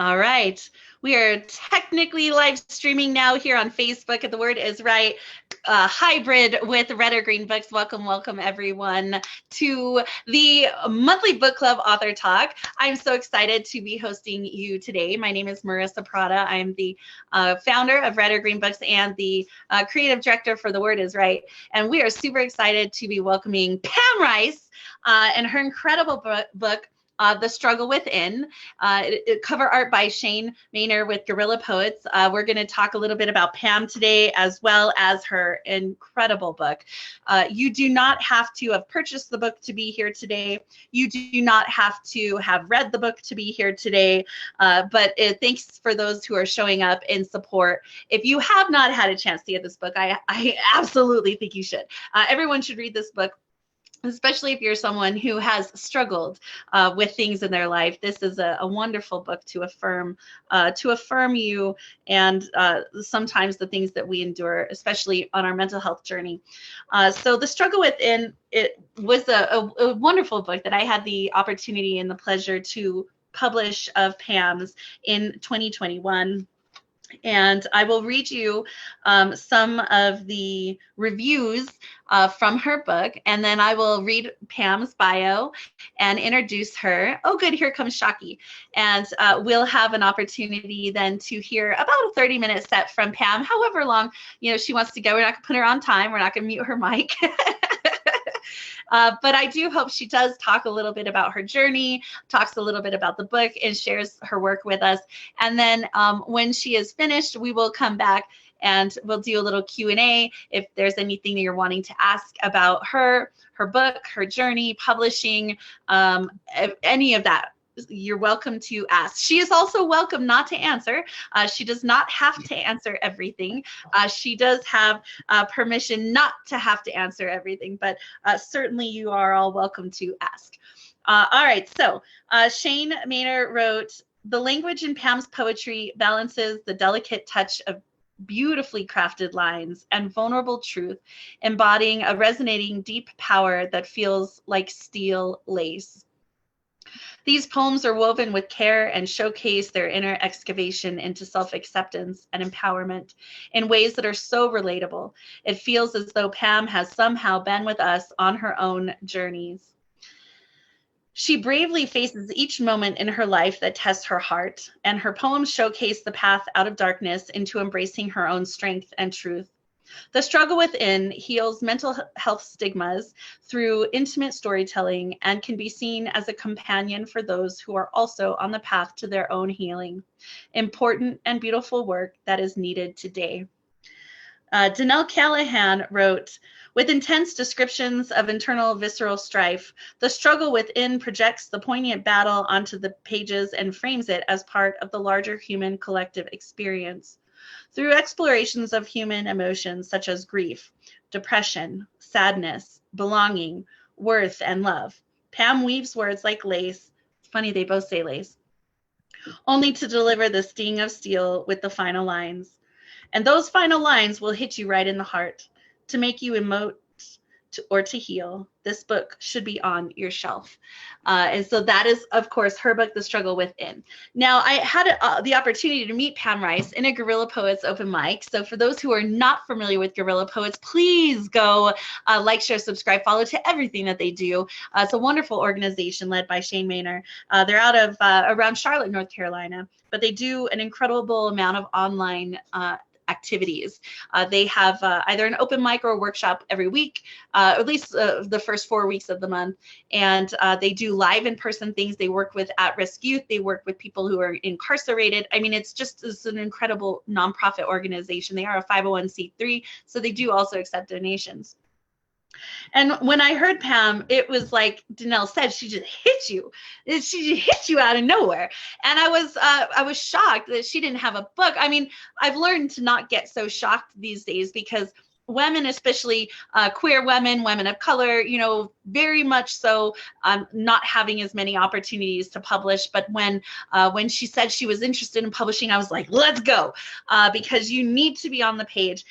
All right. We are technically live streaming now here on Facebook at The Word is Right, hybrid with Red or Green Books. Welcome, welcome everyone to the monthly book club author talk. I'm so excited to be hosting you today. My name is Marissa Prada. I'm the founder of Red or Green Books and the creative director for The Word is Right. And we are super excited to be welcoming Pam Rice and her incredible book, The Struggle Within, cover art by Shane Maynor with Guerrilla Poets. We're going to talk a little bit about Pam today, as well as her incredible book. You do not have to have purchased the book to be here today. You do not have to have read the book to be here today. But thanks for those who are showing up in support. If you have not had a chance to get this book, I absolutely think you should. Everyone should read this book, especially if you're someone who has struggled with things in their life. This is a wonderful book to affirm you and sometimes the things that we endure, especially on our mental health journey. So The Struggle Within, it was a wonderful book that I had the opportunity and the pleasure to publish of Pam's in 2021. And I will read you some of the reviews from her book, and then I will read Pam's bio and introduce her. Oh, good, here comes Shaki. And we'll have an opportunity then to hear about a 30-minute set from Pam, however long she wants to go. We're not going to put her on time. We're not going to mute her mic. But I do hope she does talk a little bit about her journey, talks a little bit about the book, and shares her work with us. And then when she is finished, we will come back and we'll do a little Q&A. If there's anything that you're wanting to ask about her book, her journey, publishing, any of that, you're welcome to ask. She is also welcome not to answer. She does not have to answer everything. She does have permission not to have to answer everything, but certainly you are all welcome to ask. All right, so Shane Maynor wrote, "The language in Pam's poetry balances the delicate touch of beautifully crafted lines and vulnerable truth, embodying a resonating deep power that feels like steel lace. These poems are woven with care and showcase their inner excavation into self-acceptance and empowerment in ways that are so relatable. It feels as though Pam has somehow been with us on her own journeys. She bravely faces each moment in her life that tests her heart, and her poems showcase the path out of darkness into embracing her own strength and truth. The Struggle Within heals mental health stigmas through intimate storytelling and can be seen as a companion for those who are also on the path to their own healing. Important and beautiful work that is needed today." Danelle Callahan wrote, "With intense descriptions of internal visceral strife, The Struggle Within projects the poignant battle onto the pages and frames it as part of the larger human collective experience. Through explorations of human emotions such as grief, depression, sadness, belonging, worth, and love, Pam weaves words like lace," it's funny they both say lace, "only to deliver the sting of steel with the final lines. And those final lines will hit you right in the heart to make you emote or to heal. This book should be on your shelf." And so that is, of course, her book, The Struggle Within. Now, I had the opportunity to meet Pam Rice in a Guerrilla Poets open mic. So for those who are not familiar with Guerrilla Poets, please go like, share, subscribe, follow to everything that they do. It's a wonderful organization led by Shane Maynor. They're out of around Charlotte, North Carolina, but they do an incredible amount of online activities. They have either an open mic or a workshop every week, at least the first 4 weeks of the month. And they do live in-person things. They work with at-risk youth. They work with people who are incarcerated. I mean, it's an incredible nonprofit organization. They are a 501c3, so they do also accept donations. And when I heard Pam, it was like Danelle said, she just hit you. She just hit you out of nowhere. And I was shocked that she didn't have a book. I mean, I've learned to not get so shocked these days because women, especially queer women, women of color, you know, very much so not having as many opportunities to publish. But when she said she was interested in publishing, I was like, let's go, because you need to be on the page.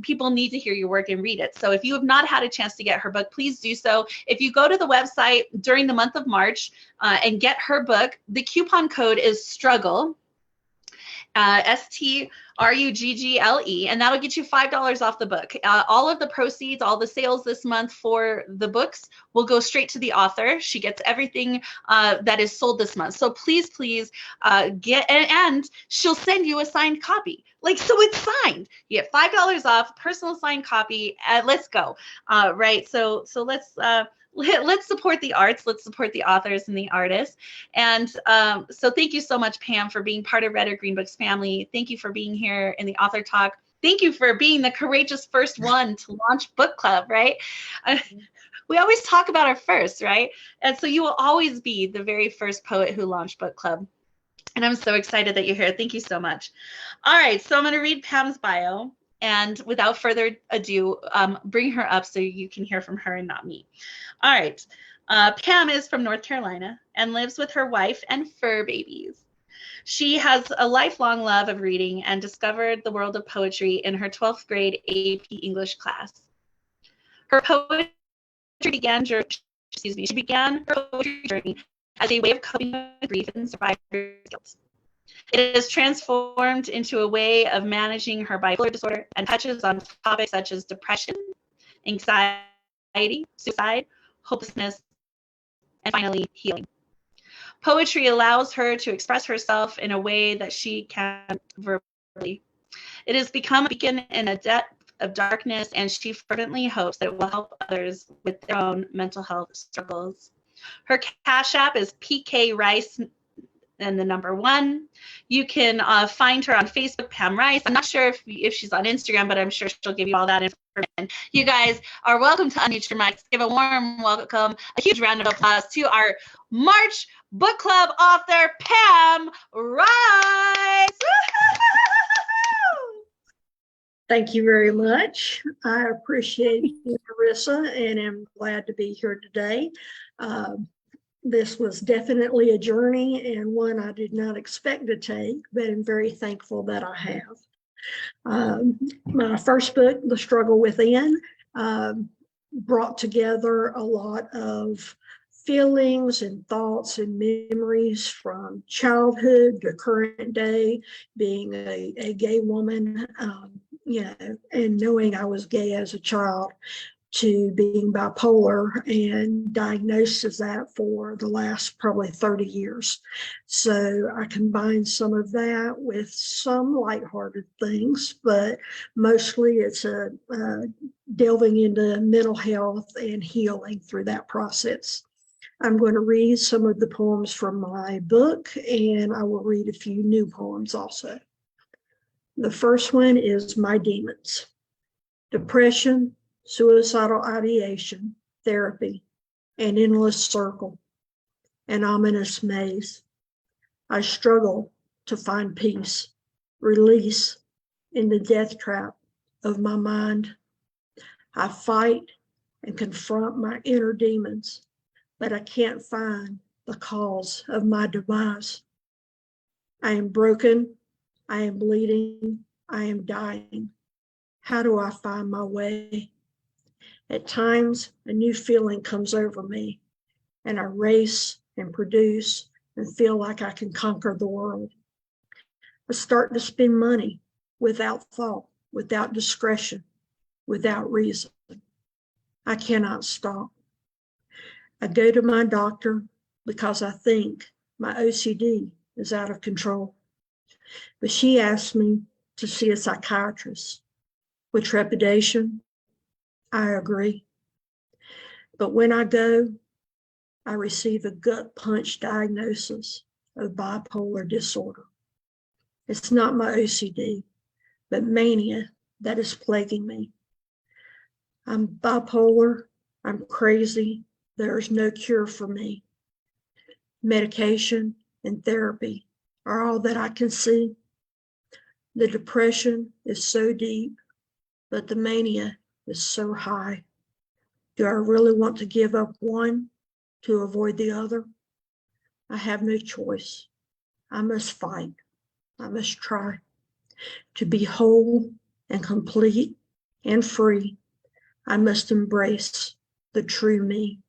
People need to hear your work and read it. So if you have not had a chance to get her book, please do so. If you go to the website during the month of March and get her book, the coupon code is STRUGGLE. STRUGGLE, and that'll get you $5 off the book. All of the proceeds, all the sales this month for the books will go straight to the author. She gets everything that is sold this month. So please get, and she'll send you a signed copy. Like, so it's signed. You get $5 off, personal signed copy. Let's go. Right. So let's support the arts. Let's support the authors and the artists. And so thank you so much, Pam, for being part of Red or Green Books family. Thank you for being here in the Author Talk. Thank you for being the courageous first one to launch book club, right? We always talk about our first, right? And so you will always be the very first poet who launched book club. And I'm so excited that you're here. Thank you so much. All right, so I'm going to read Pam's bio. And without further ado, bring her up so you can hear from her and not me. All right. Pam is from North Carolina and lives with her wife and fur babies. She has a lifelong love of reading and discovered the world of poetry in her 12th grade AP English class. Her poetry began her poetry journey as a way of coping with grief and survivor's guilt. It is transformed into a way of managing her bipolar disorder and touches on topics such as depression, anxiety, suicide, hopelessness, and finally, healing. Poetry allows her to express herself in a way that she can't verbally. It has become a beacon in a depth of darkness, and she fervently hopes that it will help others with their own mental health struggles. Her Cash App is PK Rice and the number 1. You can find her on Facebook, Pam Rice. I'm not sure if she's on Instagram, but I'm sure she'll give you all that information. You guys are welcome to unmute your mics. Give a warm welcome, a huge round of applause to our March Book Club author, Pam Rice. Thank you very much. I appreciate you, Carissa, and am glad to be here today. This was definitely a journey and one I did not expect to take, but I'm very thankful that I have. My first book, The Struggle Within, brought together a lot of feelings and thoughts and memories from childhood to current day, being a gay woman, and knowing I was gay as a child, to being bipolar and diagnosed as that for the last probably 30 years. So I combined some of that with some lighthearted things, but mostly it's delving into mental health and healing through that process. I'm going to read some of the poems from my book, and I will read a few new poems also. The first one is My Demons. Depression, suicidal ideation, therapy, an endless circle, an ominous maze. I struggle to find peace, release in the death trap of my mind. I fight and confront my inner demons, but I can't find the cause of my demise. I am broken, I am bleeding, I am dying. How do I find my way? At times, a new feeling comes over me, and I race and produce and feel like I can conquer the world. I start to spend money without thought, without discretion, without reason. I cannot stop. I go to my doctor because I think my OCD is out of control. But she asked me to see a psychiatrist. With trepidation, I agree. But when I go, I receive a gut punch diagnosis of bipolar disorder. It's not my OCD, but mania that is plaguing me. I'm bipolar, I'm crazy, there's no cure for me. Medication and therapy are all that I can see. The depression is so deep, but the mania is so high. Do I really want to give up one to avoid the other? I have no choice. I must fight. I must try to be whole and complete and free. I must embrace the true me.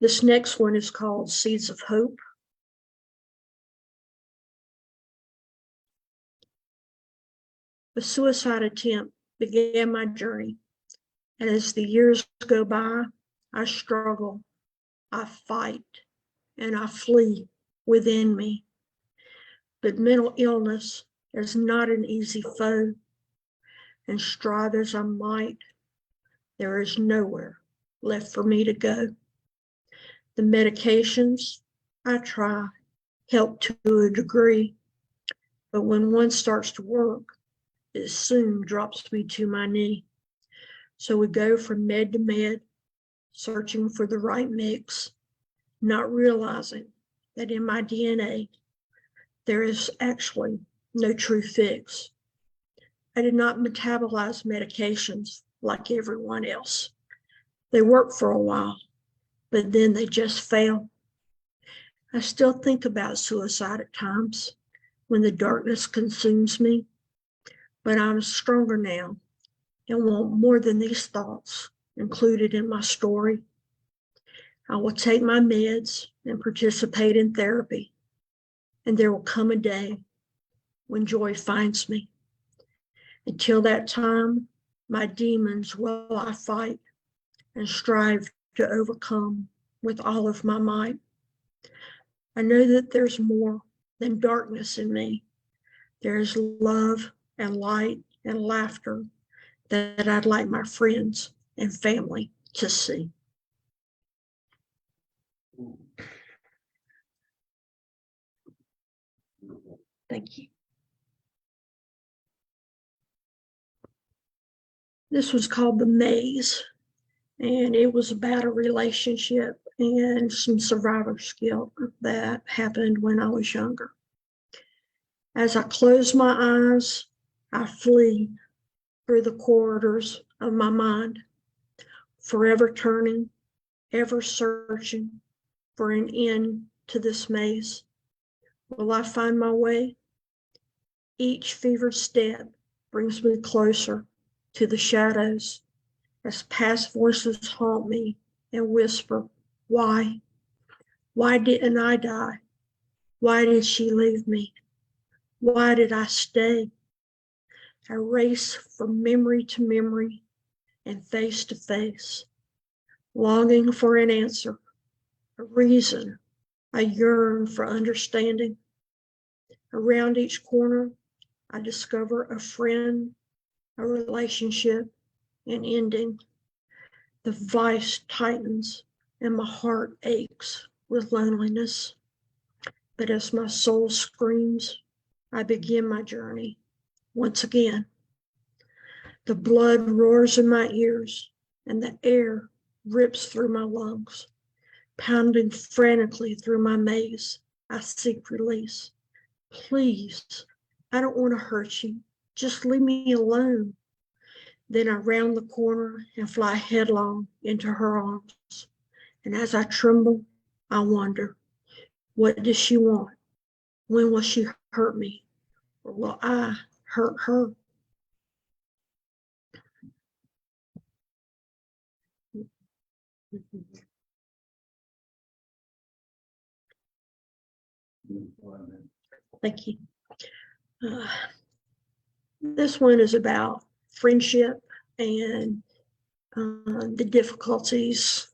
This next one is called Seeds of Hope. The suicide attempt began my journey, and as the years go by, I struggle, I fight, and I flee within me. But mental illness is not an easy foe, and strive as I might, there is nowhere left for me to go. The medications I try help to a degree, but when one starts to work, it soon drops me to my knee. So we go from med to med, searching for the right mix, not realizing that in my DNA, there is actually no true fix. I did not metabolize medications like everyone else. They work for a while, but then they just fail. I still think about suicide at times when the darkness consumes me, but I'm stronger now and want more than these thoughts included in my story. I will take my meds and participate in therapy, and there will come a day when joy finds me. Until that time, my demons will I fight and strive to overcome with all of my might. I know that there's more than darkness in me. There is love and light and laughter that I'd like my friends and family to see. Thank you. This was called The Maze, and it was about a relationship and some survivor's guilt that happened when I was younger. As I close my eyes, I flee through the corridors of my mind, forever turning, ever searching for an end to this maze. Will I find my way? Each fevered step brings me closer to the shadows as past voices haunt me and whisper, why? Why didn't I die? Why did she leave me? Why did I stay? I race from memory to memory and face to face, longing for an answer, a reason. I yearn for understanding. Around each corner, I discover a friend, a relationship, an ending. The vice tightens and my heart aches with loneliness. But as my soul screams, I begin my journey once again. The blood roars in my ears and the air rips through my lungs. Pounding frantically through my maze, I seek release. Please, I don't want to hurt you. Just leave me alone. Then I round the corner and fly headlong into her arms. And as I tremble, I wonder, what does she want? When will she hurt me? Or will I hurt her? Thank you. This one is about friendship and the difficulties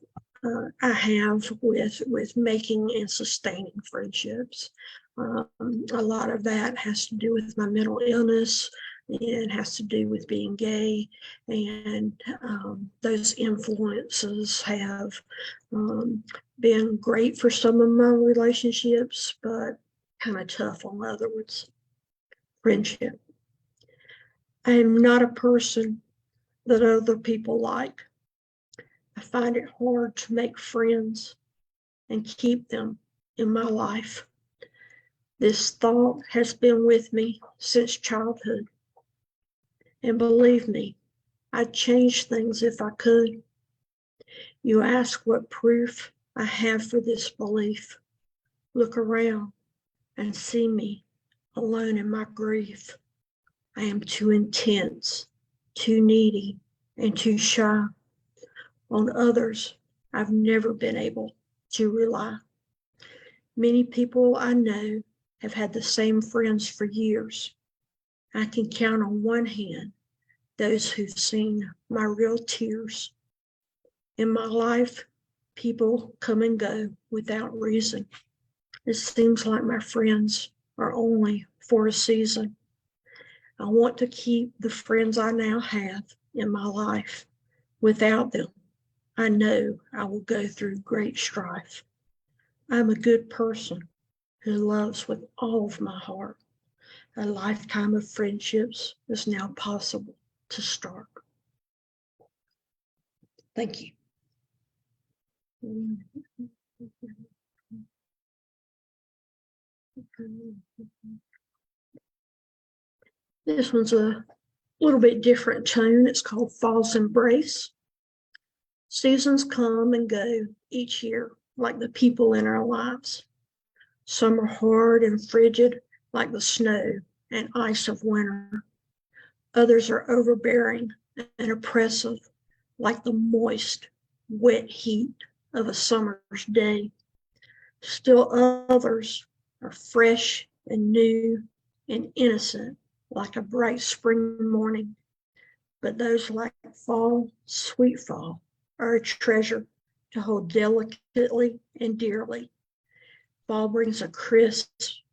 I have with making and sustaining friendships. A lot of that has to do with my mental illness. It has to do with being gay, and those influences have been great for some of my relationships, but kind of tough on other ones. Friendship. I am not a person that other people like. I find it hard to make friends and keep them in my life. This thought has been with me since childhood. And believe me, I'd change things if I could. You ask what proof I have for this belief. Look around and see me alone in my grief. I am too intense, too needy, and too shy. On others, I've never been able to rely. Many people I know have had the same friends for years. I can count on one hand those who've seen my real tears. In my life, people come and go without reason. It seems like my friends are only for a season. I want to keep the friends I now have in my life. Without them, I know I will go through great strife. I'm a good person who loves with all of my heart. A lifetime of friendships is now possible to start. Thank you. This one's a little bit different tone. It's called Fall's Embrace. Seasons come and go each year like the people in our lives. Some are hard and frigid like the snow and ice of winter. Others are overbearing and oppressive like the moist, wet heat of a summer's day. Still others are fresh and new and innocent like a bright spring morning. But those like fall, sweet fall, are a treasure to hold delicately and dearly. Fall brings a crisp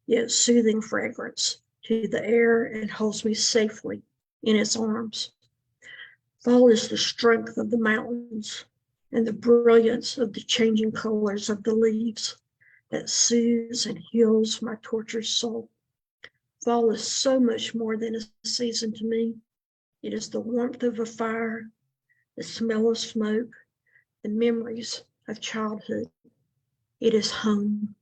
yet soothing fragrance to the air and holds me safely in its arms. Fall is the strength of the mountains and the brilliance of the changing colors of the leaves that soothes and heals my tortured soul. Fall is so much more than a season to me. It is the warmth of a fire, the smell of smoke, the memories of childhood. It is home.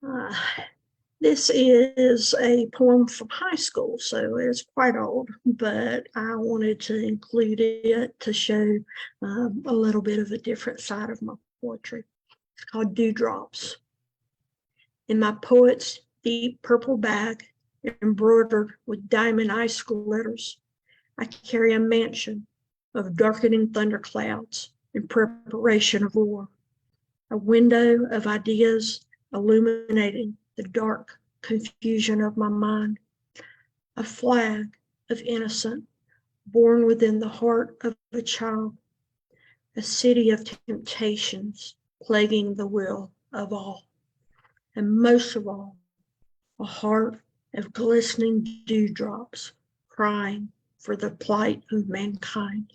Uh, This is a poem from high school, so it's quite old, but I wanted to include it to show a little bit of a different side of my poetry. It's called Dewdrops. In my poet's deep purple bag, embroidered with diamond icicle letters, I carry a mansion of darkening thunderclouds in preparation of war, a window of ideas illuminating the dark confusion of my mind, a flag of innocence born within the heart of a child, a city of temptations plaguing the will of all, and most of all, a heart of glistening dewdrops crying for the plight of mankind.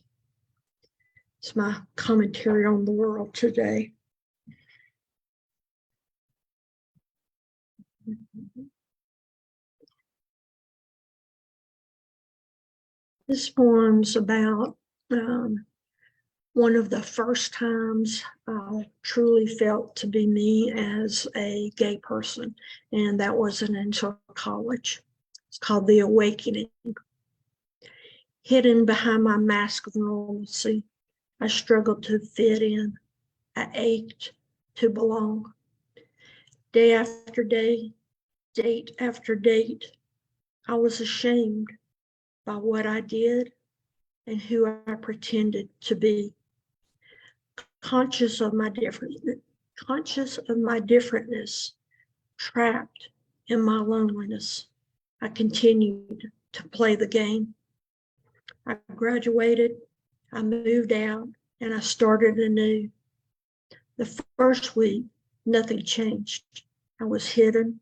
It's my commentary on the world today. This poem's about one of the first times I truly felt to be me as a gay person, and that wasn't until college. It's called The Awakening. Hidden behind my mask of normalcy, I struggled to fit in. I ached to belong. Day after day, date after date, I was ashamed by what I did and who I pretended to be. Conscious of my differentness, trapped in my loneliness, I continued to play the game. I graduated, I moved out, and I started anew. The first week, nothing changed. I was hidden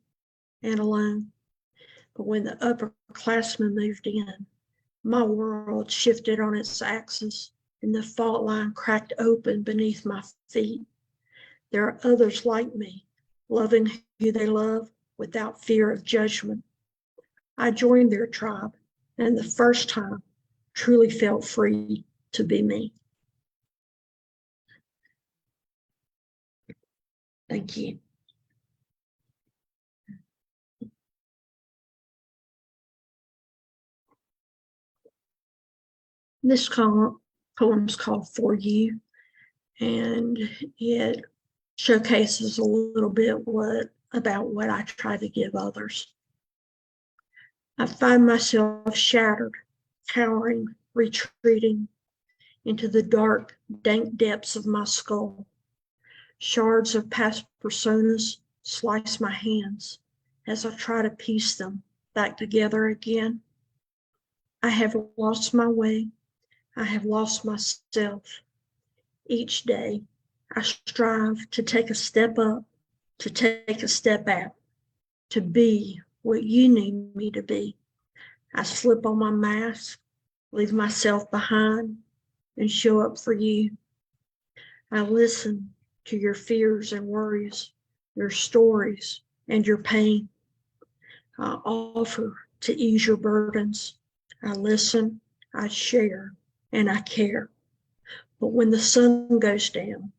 and alone. But when the upperclassmen moved in, my world shifted on its axis and the fault line cracked open beneath my feet. There are others like me, loving who they love without fear of judgment. I joined their tribe, and the first time truly felt free to be me. Thank you. This poem's called For You, and it showcases a little bit about what I try to give others. I find myself shattered, cowering, retreating into the dark, dank depths of my skull. Shards of past personas slice my hands as I try to piece them back together again. I have lost my way. I have lost myself. Each day, I strive to take a step up, to take a step out, to be what you need me to be. I slip on my mask, leave myself behind, and show up for you. I listen to your fears and worries, your stories and your pain. I offer to ease your burdens. I listen, I share, and I care. But when the sun goes down,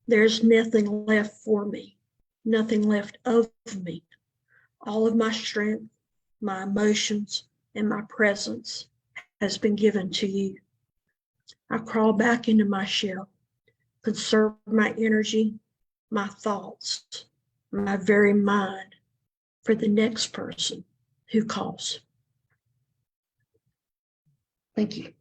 there's nothing left for me, nothing left of me. All of my strength, my emotions, and my presence has been given to you. I crawl back into my shell, conserve my energy, my thoughts, my very mind for the next person who calls. Thank you.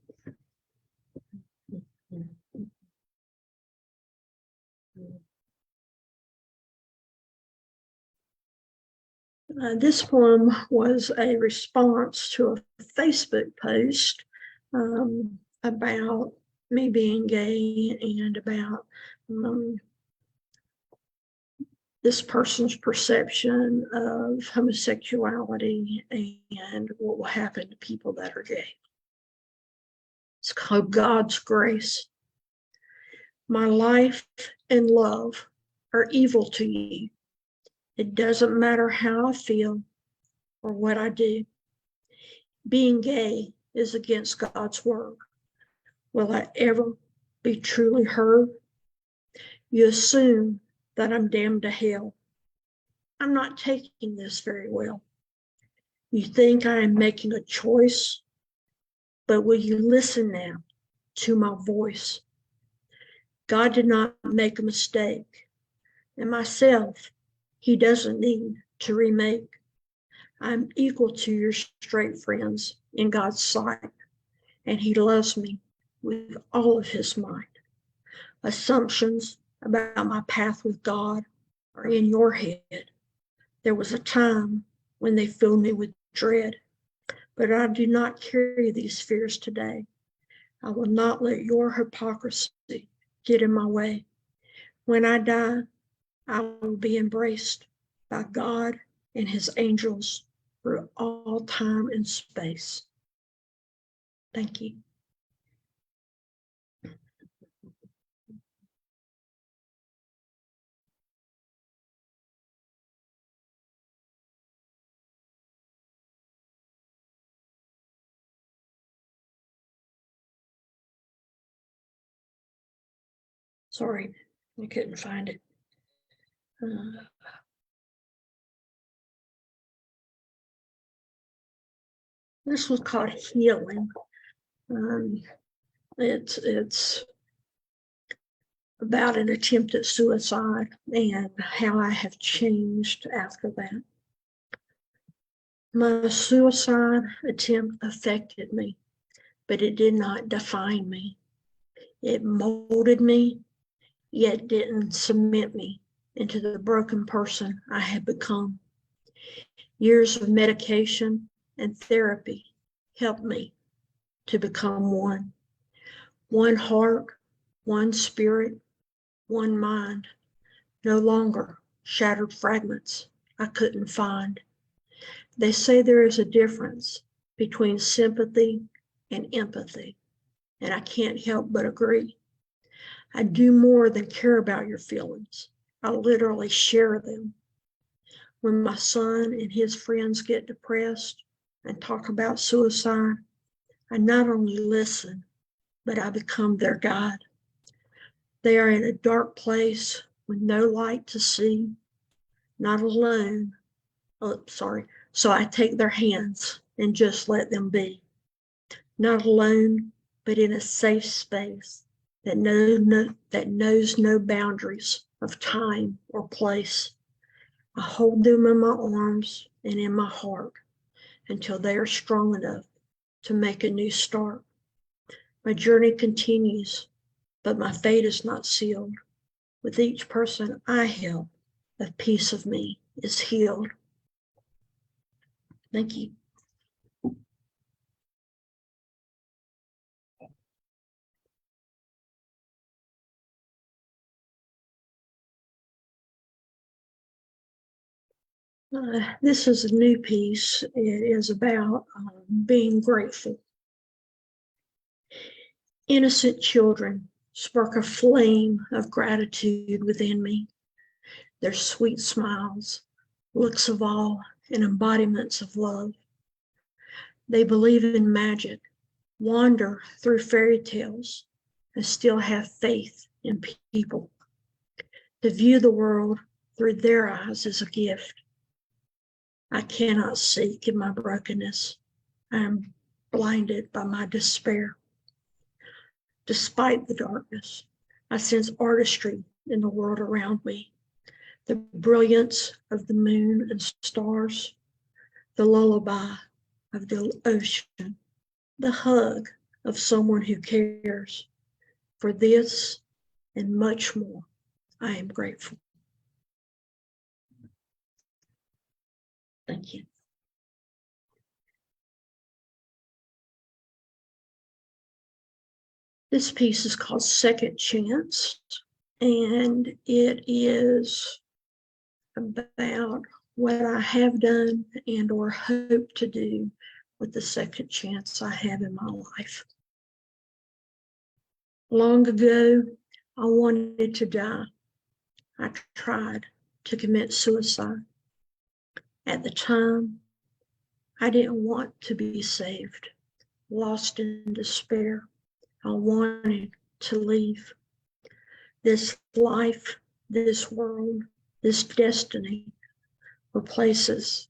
This poem was a response to a Facebook post about me being gay and about this person's perception of homosexuality and what will happen to people that are gay. It's called God's Grace. My life and love are evil to you. It doesn't matter how I feel or what I do. Being gay is against God's word. Will I ever be truly heard? You assume that I'm damned to hell. I'm not taking this very well. You think I am making a choice, but will you listen now to my voice? God did not make a mistake, and myself, he doesn't need to remake. I'm equal to your straight friends in God's sight, and he loves me with all of his might. Assumptions about my path with God are in your head. There was a time when they filled me with dread, but I do not carry these fears today. I will not let your hypocrisy get in my way. When I die, I will be embraced by God and his angels through all time and space. Thank you. Sorry, I couldn't find it. This was called Healing. It's about an attempt at suicide and how I have changed after that. My suicide attempt affected me, but it did not define me. It molded me, yet didn't cement me into the broken person I had become. Years of medication and therapy helped me to become one. One heart, one spirit, one mind, no longer shattered fragments I couldn't find. They say there is a difference between sympathy and empathy, and I can't help but agree. I do more than care about your feelings. I literally share them. When my son and his friends get depressed and talk about suicide, I not only listen, but I become their guide. They are in a dark place with no light to see, not alone. Oh, sorry. So I take their hands and just let them be. Not alone, but in a safe space that knows no boundaries of time or place. I hold them in my arms and in my heart until they are strong enough to make a new start. My journey continues, but my fate is not sealed. With each person I help, a piece of me is healed. Thank you. This is a new piece. It is about being grateful. Innocent children spark a flame of gratitude within me. Their sweet smiles, looks of awe, and embodiments of love. They believe in magic, wander through fairy tales, and still have faith in people. To view the world through their eyes is a gift. I cannot seek in my brokenness. I am blinded by my despair. Despite the darkness, I sense artistry in the world around me. The brilliance of the moon and stars, the lullaby of the ocean, the hug of someone who cares. For this and much more, I am grateful. Thank you. This piece is called Second Chance, and it is about what I have done and or hope to do with the second chance I have in my life. Long ago, I wanted to die. I tried to commit suicide. At the time, I didn't want to be saved. Lost in despair, I wanted to leave. This life, this world, this destiny were places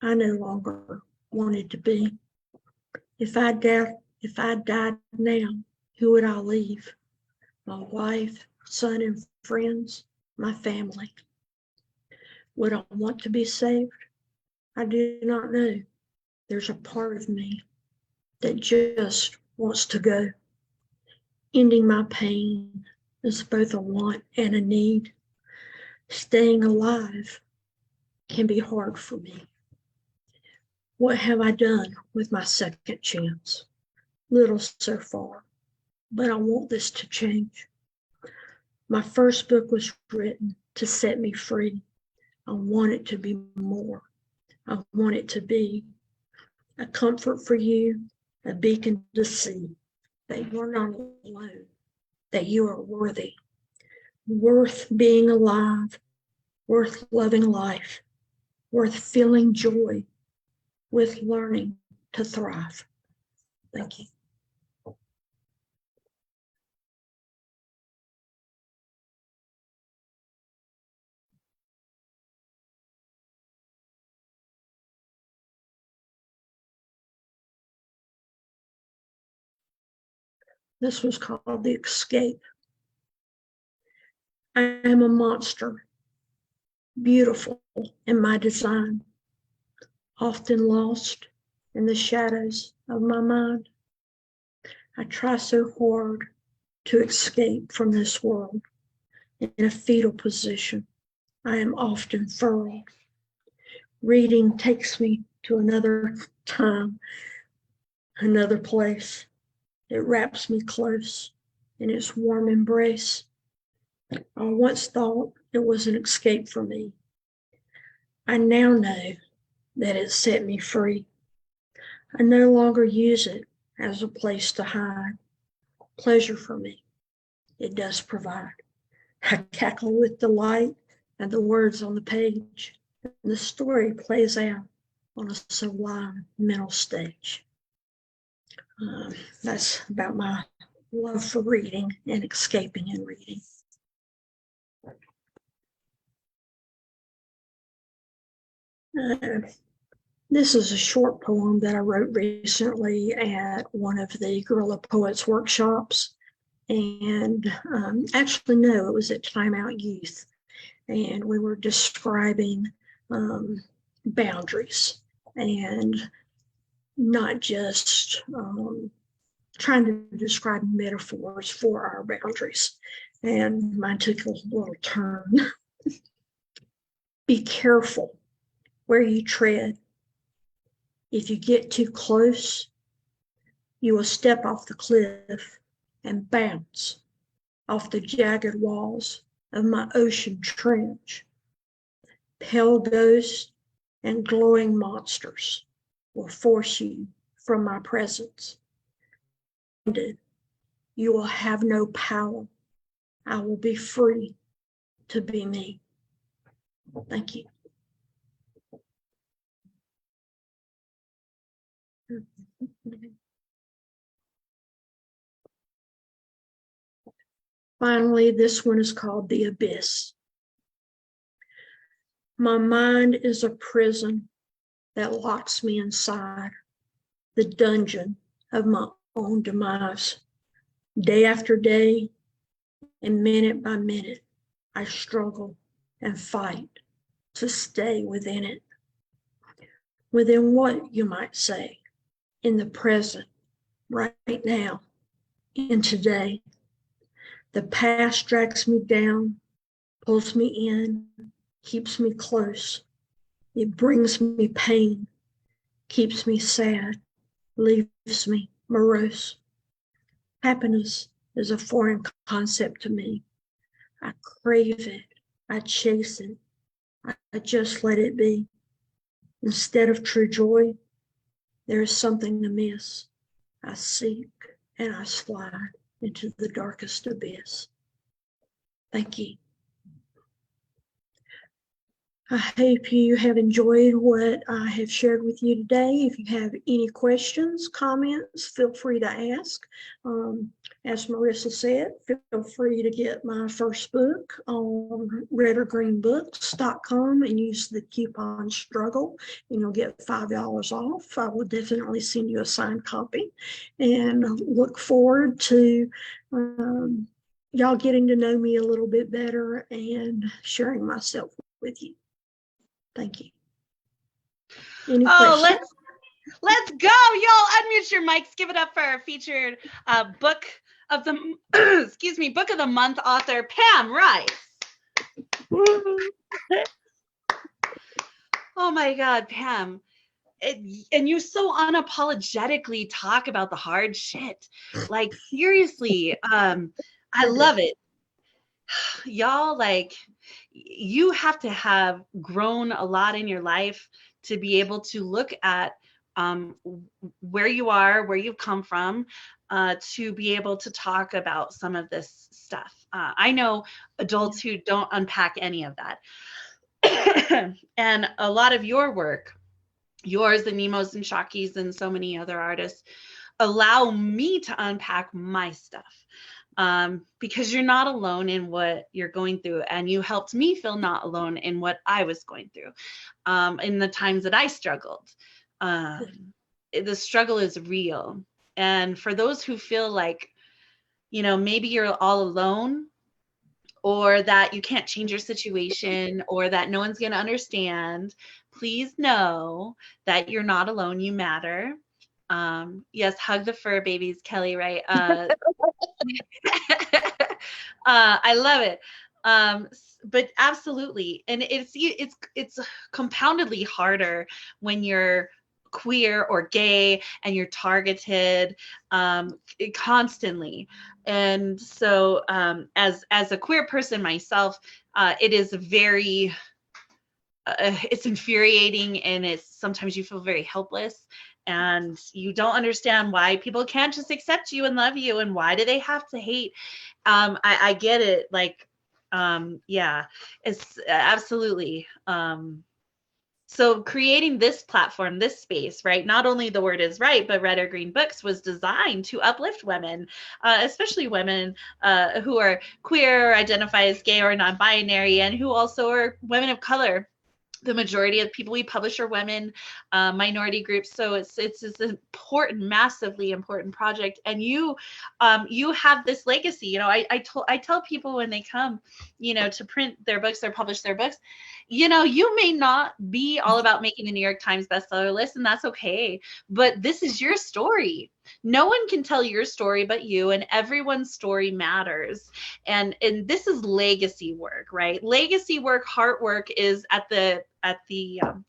I no longer wanted to be. If I died now, who would I leave? My wife, son, and friends, my family. Would I want to be saved? I do not know. There's a part of me that just wants to go. Ending my pain is both a want and a need. Staying alive can be hard for me. What have I done with my second chance? Little so far, but I want this to change. My first book was written to set me free. I want it to be more. I want it to be a comfort for you, a beacon to see that you're not alone, that you are worthy, worth being alive, worth loving life, worth feeling joy, with learning to thrive. Thank you. This was called The Escape. I am a monster, beautiful in my design, often lost in the shadows of my mind. I try so hard to escape from this world. In a fetal position, I am often furled. Reading takes me to another time, another place. It wraps me close in its warm embrace. I once thought it was an escape for me. I now know that it set me free. I no longer use it as a place to hide. Pleasure for me, it does provide. I cackle with delight at the words on the page, and the story plays out on a sublime mental stage. That's about my love for reading and escaping in reading. Uh, this is a short poem that I wrote recently at one of the Guerrilla Poets workshops. And actually, no, it was at Time Out Youth. And we were describing boundaries and not just trying to describe metaphors for our boundaries. And mine took a little turn. Be careful where you tread. If you get too close, you will step off the cliff and bounce off the jagged walls of my ocean trench. Pale ghosts and glowing monsters will force you from my presence. You will have no power. I will be free to be me. Thank you. Finally, this one is called The Abyss. My mind is a prison that locks me inside the dungeon of my own demise. Day after day and minute by minute, I struggle and fight to stay within it. Within what, you might say, in the present, right now, in today. The past drags me down, pulls me in, keeps me close. It brings me pain, keeps me sad, leaves me morose. Happiness is a foreign concept to me. I crave it, I chase it, I just let it be. Instead of true joy, there is something amiss. I seek and I slide into the darkest abyss. Thank you. I hope you have enjoyed what I have shared with you today. If you have any questions, comments, feel free to ask. As Marissa said, feel free to get my first book on redorgreenbooks.com and use the coupon STRUGGLE and you'll get $5 off. I will definitely send you a signed copy and look forward to y'all getting to know me a little bit better and sharing myself with you. Thank you. Any questions? Let's go, y'all. Unmute your mics. Give it up for our featured book of the book of the month author, Pam Rice. Oh my God, Pam. And you so unapologetically talk about the hard shit. Like seriously, I love it. Y'all, like, you have to have grown a lot in your life to be able to look at where you are, where you've come from, to be able to talk about some of this stuff. I know adults who don't unpack any of that. And a lot of your work, yours and Nemo's and Shockey's and so many other artists, allow me to unpack my stuff. Because you're not alone in what you're going through, and you helped me feel not alone in what I was going through in the times that I struggled. The struggle is real. And for those who feel like, you know, maybe you're all alone, or that you can't change your situation, or that no one's going to understand, please know that you're not alone. You matter. Yes, hug the fur babies, Kelly, right? I love it. But absolutely. And it's compoundedly harder when you're queer or gay and you're targeted constantly. And so as a queer person myself, it is very it's infuriating, and it's sometimes you feel very helpless, and you don't understand why people can't just accept you and love you, and why do they have to hate. I get it. Like, yeah, it's absolutely. So creating this platform, this space, right? Not only The Word is Right, but Red or Green Books was designed to uplift women, especially women who are queer, or identify as gay or non-binary, and who also are women of color. The majority of people we publish are women, minority groups. So it's this important, massively important project. And you have this legacy. You know, I tell people when they come, you know, to print their books or publish their books, you know, you may not be all about making the New York Times bestseller list, and that's okay. But this is your story. No one can tell your story but you, and everyone's story matters. And this is legacy work, right? Legacy work, heart work is at the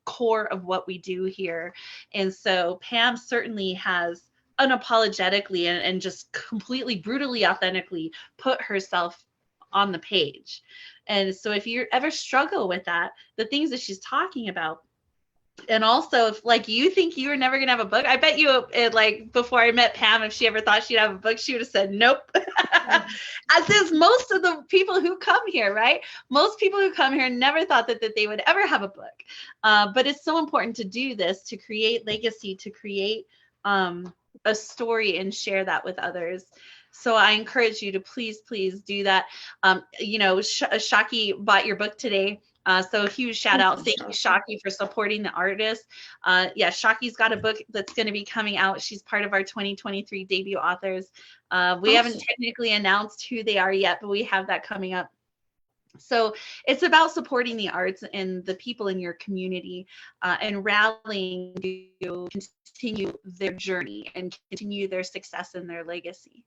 core of what we do here. And so Pam certainly has unapologetically and just completely brutally authentically put herself on the page. And so if you ever struggle with that, the things that she's talking about, and also if like you think you were never gonna have a book, I bet you like before I met Pam, if she ever thought she'd have a book, she would have said nope. As is most of the people who come here, right? Most people who come here never thought that they would ever have a book. But it's so important to do this, to create legacy, to create a story and share that with others. So I encourage you to please do that. You know, Shaki bought your book today. So a huge shout out. Thank you, Shaki, for supporting the artist. Yeah, Shaki's got a book that's going to be coming out. She's part of our 2023 debut authors. We haven't technically announced who they are yet, but we have that coming up. So it's about supporting the arts and the people in your community, and rallying to continue their journey and continue their success and their legacy.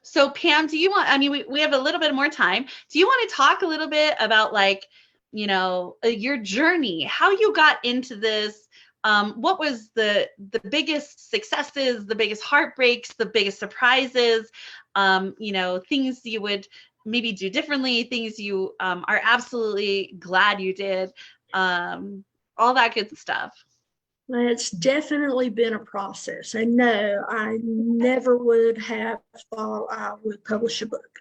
So Pam, do you want, I mean, we have a little bit more time. Do you want to talk a little bit about like, you know, your journey, how you got into this? What was the biggest successes, the biggest heartbreaks, the biggest surprises, you know, things you would maybe do differently, things you are absolutely glad you did, all that good stuff. It's definitely been a process. And no, I never would have thought I would publish a book.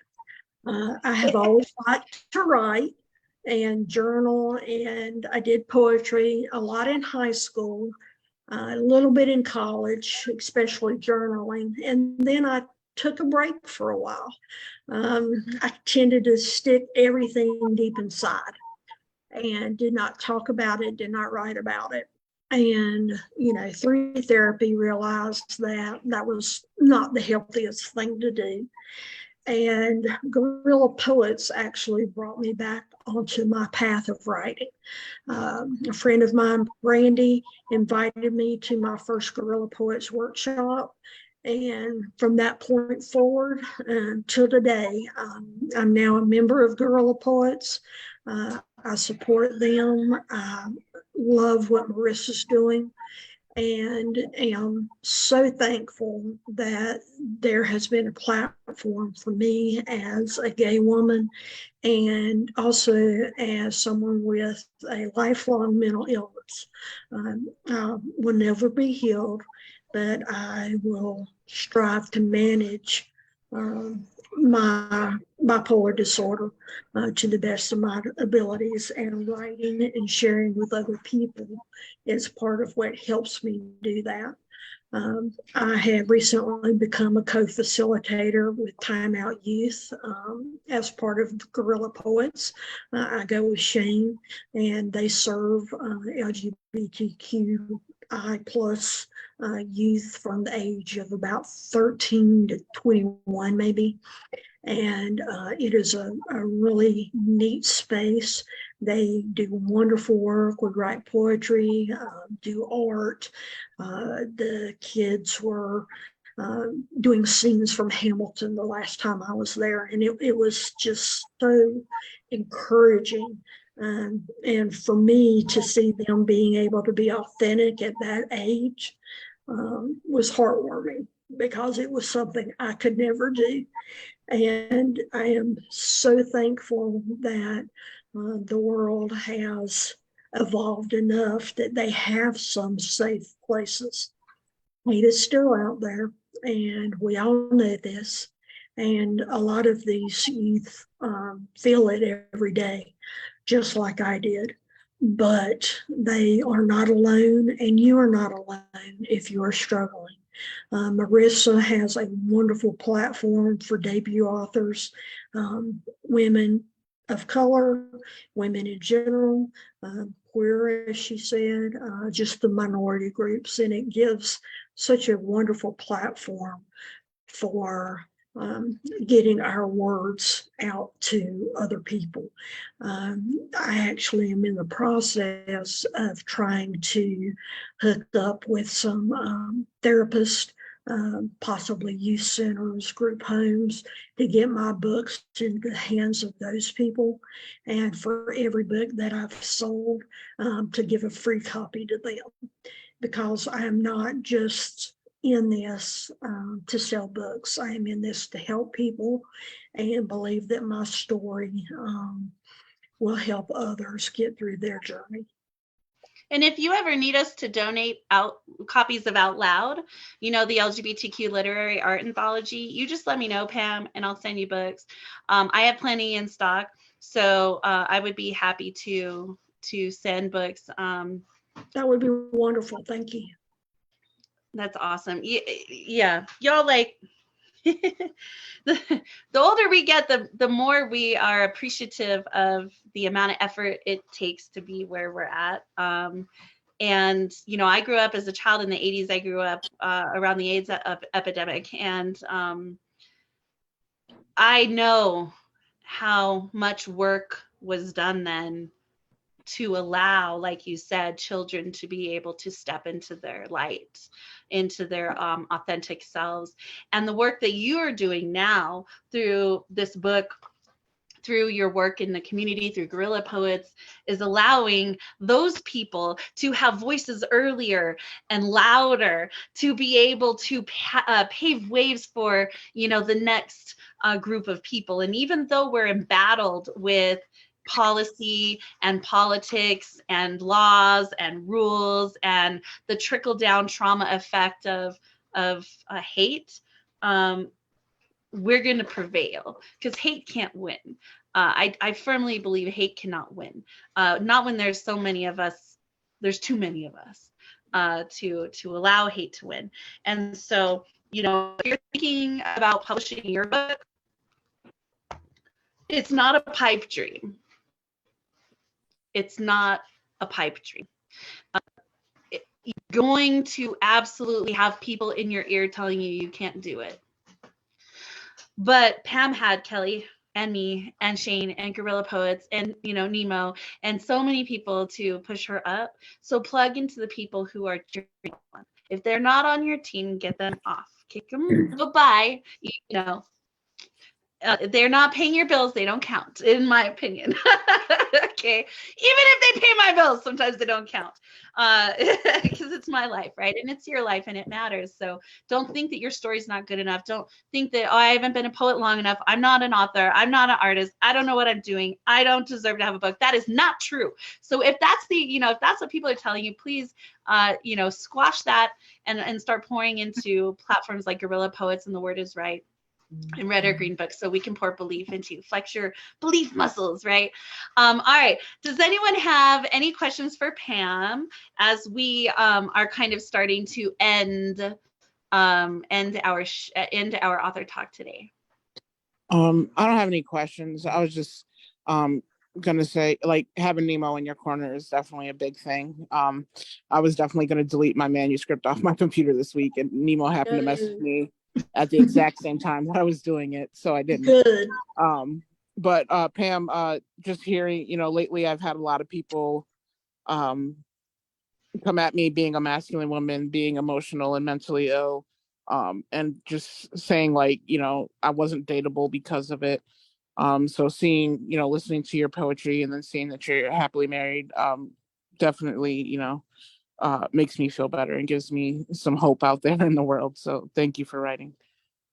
I have always liked to write and journal, and I did poetry a lot in high school, a little bit in college, especially journaling. And then I took a break for a while. I tended to stick everything deep inside and did not talk about it, did not write about it. And, you know, through therapy, realized that that was not the healthiest thing to do. And Guerrilla Poets actually brought me back onto my path of writing. A friend of mine, Brandy, invited me to my first Guerrilla Poets workshop. And from that point forward till today, I'm now a member of Guerrilla Poets. I support them. I love what Marissa's doing, and am so thankful that there has been a platform for me as a gay woman, and also as someone with a lifelong mental illness. I will never be healed, but I will strive to manage my bipolar disorder to the best of my abilities, and writing and sharing with other people is part of what helps me do that. I have recently become a co-facilitator with Time Out Youth as part of Guerrilla Poets. I go with Shane, and they serve LGBTQI plus youth from the age of about 13 to 21 maybe. And it is a really neat space. They do wonderful work. We write poetry, do art. The kids were doing scenes from Hamilton the last time I was there, and it was just so encouraging. And for me to see them being able to be authentic at that age was heartwarming, because it was something I could never do. And I am so thankful that the world has evolved enough that they have some safe places. Hate is still out there, and we all know this. And a lot of these youth feel it every day, just like I did. But they are not alone, and you are not alone if you are struggling. Marissa has a wonderful platform for debut authors, women of color, women in general, queer, as she said, just the minority groups. And it gives such a wonderful platform for getting our words out to other people. I actually am in the process of trying to hook up with some therapists, possibly youth centers, group homes, to get my books into the hands of those people. And for every book that I've sold, to give a free copy to them, because I am not just in this to sell books. I am in this to help people and believe that my story will help others get through their journey. And if you ever need us to donate out copies of Out Loud, the LGBTQ literary art anthology, you just let me know, Pam, and I'll send you books. I have plenty in stock, so I would be happy to send books. That would be wonderful. Thank you. That's awesome. Yeah. Y'all, like, the older we get, the more we are appreciative of the amount of effort it takes to be where we're at. And, I grew up as a child in the 80s. I grew up around the AIDS epidemic. And I know how much work was done then to allow, like you said, children to be able to step into their light, into their authentic selves. And the work that you are doing now through this book, through your work in the community, through Guerrilla Poets, is allowing those people to have voices earlier and louder, to be able to pave ways for, the next group of people. And even though we're embattled with policy and politics and laws and rules and the trickle down trauma effect of hate, we're going to prevail, because hate can't win. I firmly believe hate cannot win. Not when there's so many of us. There's too many of us to allow hate to win. And so, if you're thinking about publishing your book, it's not a pipe dream. It's not a pipe dream. You're going to absolutely have people in your ear telling you can't do it. But Pam had Kelly and me and Shane and Guerrilla Poets and, Nemo and so many people to push her up. So plug into the people who are cheering on. If they're not on your team, get them off. Kick them. Goodbye. They're not paying your bills, they don't count, in my opinion. Okay, even if they pay my bills, sometimes they don't count, because it's my life, right? And it's your life, and it matters. So don't think that your story's not good enough. Don't think that, I haven't been a poet long enough, I'm not an author, I'm not an artist, I don't know what I'm doing, I don't deserve to have a book. That is not true. So if that's if that's what people are telling you, please squash that and start pouring into platforms like Guerrilla Poets and The Word Is Right and Red or Green books, so we can pour belief into you. Flex your belief muscles, right? All right. Does anyone have any questions for Pam as we are kind of starting to end our author talk today? I don't have any questions. I was just gonna say, like, having Nemo in your corner is definitely a big thing. I was definitely gonna delete my manuscript off my computer this week, and Nemo happened to message me at the exact same time that I was doing it, so I didn't. Good. But Pam, just hearing, lately I've had a lot of people come at me being a masculine woman, being emotional and mentally ill, and just saying, like, I wasn't dateable because of it. So seeing, listening to your poetry and then seeing that you're happily married, definitely, makes me feel better and gives me some hope out there in the world. So thank you for writing.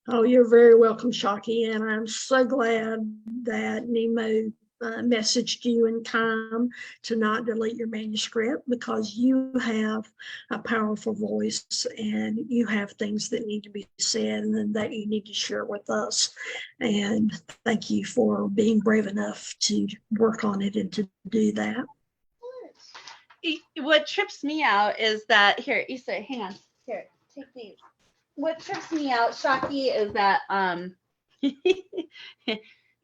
Oh, you're very welcome, Shockey. And I'm so glad that Nemo messaged you in time to not delete your manuscript, because you have a powerful voice and you have things that need to be said and that you need to share with us. And thank you for being brave enough to work on it and to do that. What trips me out is that, here, Issa, hang on. Here, take these. What trips me out, Shockey, is that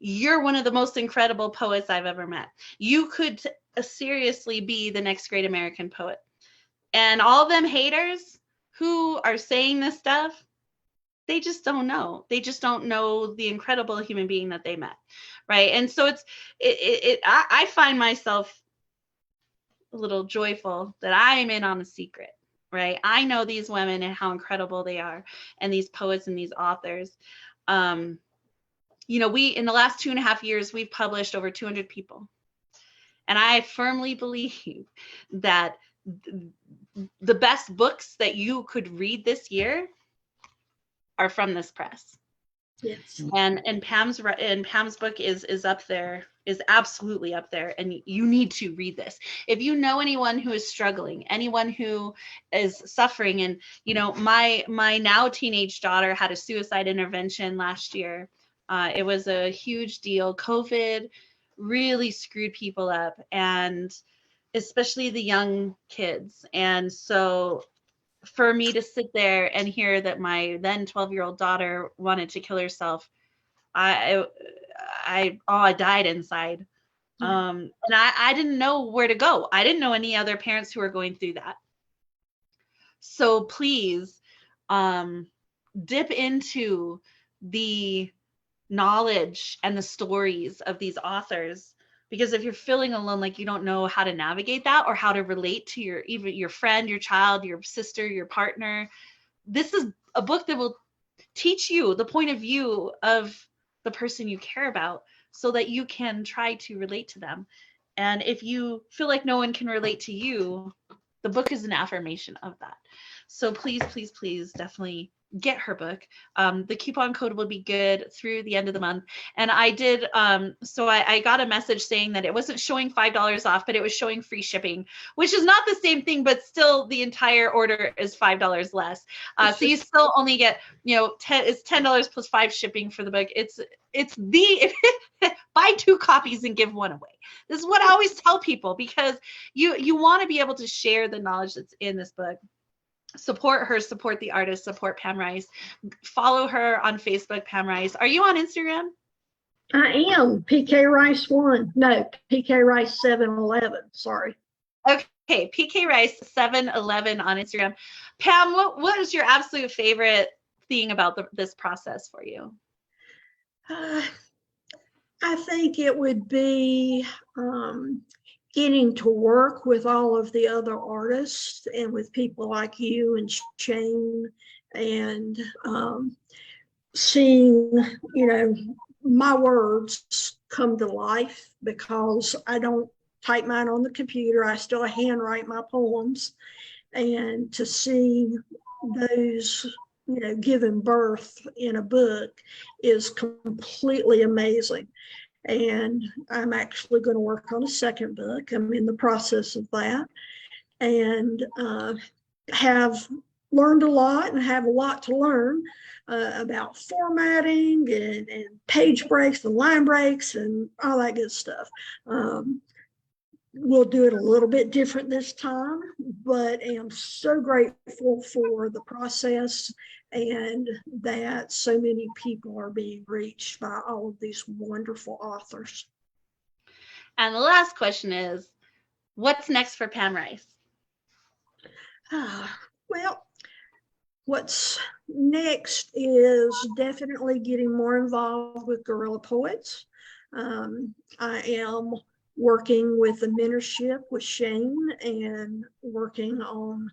you're one of the most incredible poets I've ever met. You could seriously be the next great American poet. And all them haters who are saying this stuff, they just don't know. They just don't know the incredible human being that they met, right? And so I find myself a little joyful that I'm in on a secret, right? I know these women and how incredible they are, and these poets and these authors. You know, we, in the last 2.5 years, we've published over 200 people. And I firmly believe that the best books that you could read this year are from this press. Yes. And Pam's book is up there, is absolutely up there, and you need to read this. If you know anyone who is struggling, anyone who is suffering, and you know, my now teenage daughter had a suicide intervention last year. It was a huge deal. COVID really screwed people up, and especially the young kids. And so for me to sit there and hear that my then 12-year-old daughter wanted to kill herself, I died inside. And I didn't know where to go. I didn't know any other parents who were going through that. So please dip into the knowledge and the stories of these authors, because if you're feeling alone, like you don't know how to navigate that or how to relate to your friend, your child, your sister, your partner, this is a book that will teach you the point of view of the person you care about so that you can try to relate to them. And if you feel like no one can relate to you, the book is an affirmation of that. So please, please, please definitely get her book. The coupon code will be good through the end of the month. And I did, so I got a message saying that it wasn't showing $5 off, but it was showing free shipping, which is not the same thing, but still the entire order is $5 less. So you still only get, you know, it's $10 plus 5 shipping for the book. Buy 2 copies and give 1 away. This is what I always tell people, because you want to be able to share the knowledge that's in this book. Support her, support the artist, support Pam Rice. Follow her on Facebook, Pam Rice. Are you on Instagram? I am. PK Rice 1. No, PK Rice 711. Sorry. Okay, PK Rice 711 on Instagram. Pam, what is your absolute favorite thing about this process for you? I think it would be getting to work with all of the other artists and with people like you and Shane, and seeing, you know, my words come to life, because I don't type mine on the computer. I still handwrite my poems, and to see those, you know, given birth in a book is completely amazing. And I'm actually going to work on a second book. I'm in the process of that, and have learned a lot and have a lot to learn about formatting and page breaks and line breaks and all that good stuff. We'll do it a little bit different this time, but am so grateful for the process and that so many people are being reached by all of these wonderful authors. And the last question is, what's next for Pam Rice? Well, what's next is definitely getting more involved with Guerrilla Poets. I am working with a mentorship with Shane and working on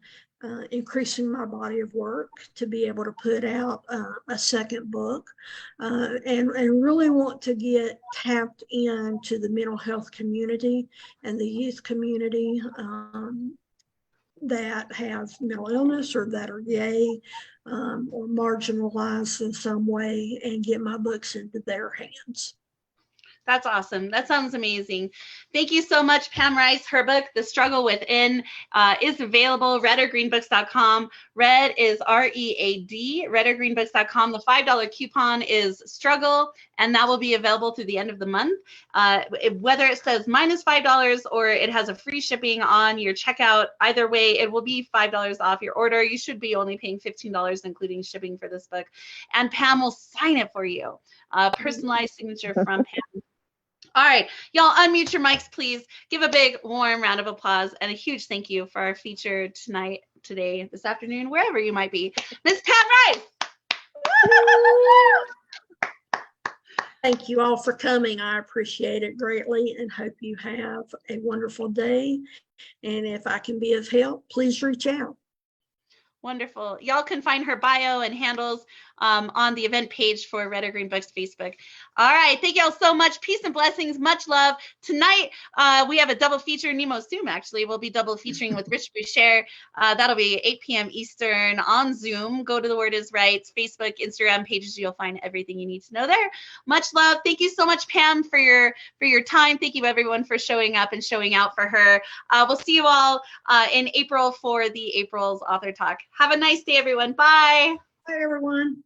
increasing my body of work to be able to put out a second book, and really want to get tapped into the mental health community and the youth community that have mental illness or that are gay or marginalized in some way, and get my books into their hands. That's awesome. That sounds amazing. Thank you so much, Pam Rice. Her book, The Struggle Within, is available, redorgreenbooks.com. Red is READ, redorgreenbooks.com. The $5 coupon is struggle, and that will be available through the end of the month. Whether it says -$5 or it has a free shipping on your checkout, either way, it will be $5 off your order. You should be only paying $15, including shipping for this book. And Pam will sign it for you. Personalized signature from Pam. All right, y'all unmute your mics, please. Give a big, warm round of applause and a huge thank you for our feature tonight, today, this afternoon, wherever you might be, Miss Pam Rice. Thank you all for coming. I appreciate it greatly and hope you have a wonderful day. And if I can be of help, please reach out. Wonderful. Y'all can find her bio and handles on the event page for Red or Green Books Facebook. All right. Thank y'all so much. Peace and blessings. Much love. Tonight, we have a double feature. Nemo Zoom, actually, will be double featuring with Rich Boucher. That'll be 8 p.m. Eastern on Zoom. Go to The Word Is Right, Facebook, Instagram pages. You'll find everything you need to know there. Much love. Thank you so much, Pam, for your time. Thank you, everyone, for showing up and showing out for her. We'll see you all in April for the April's Author Talk. Have a nice day, everyone. Bye. Bye, everyone.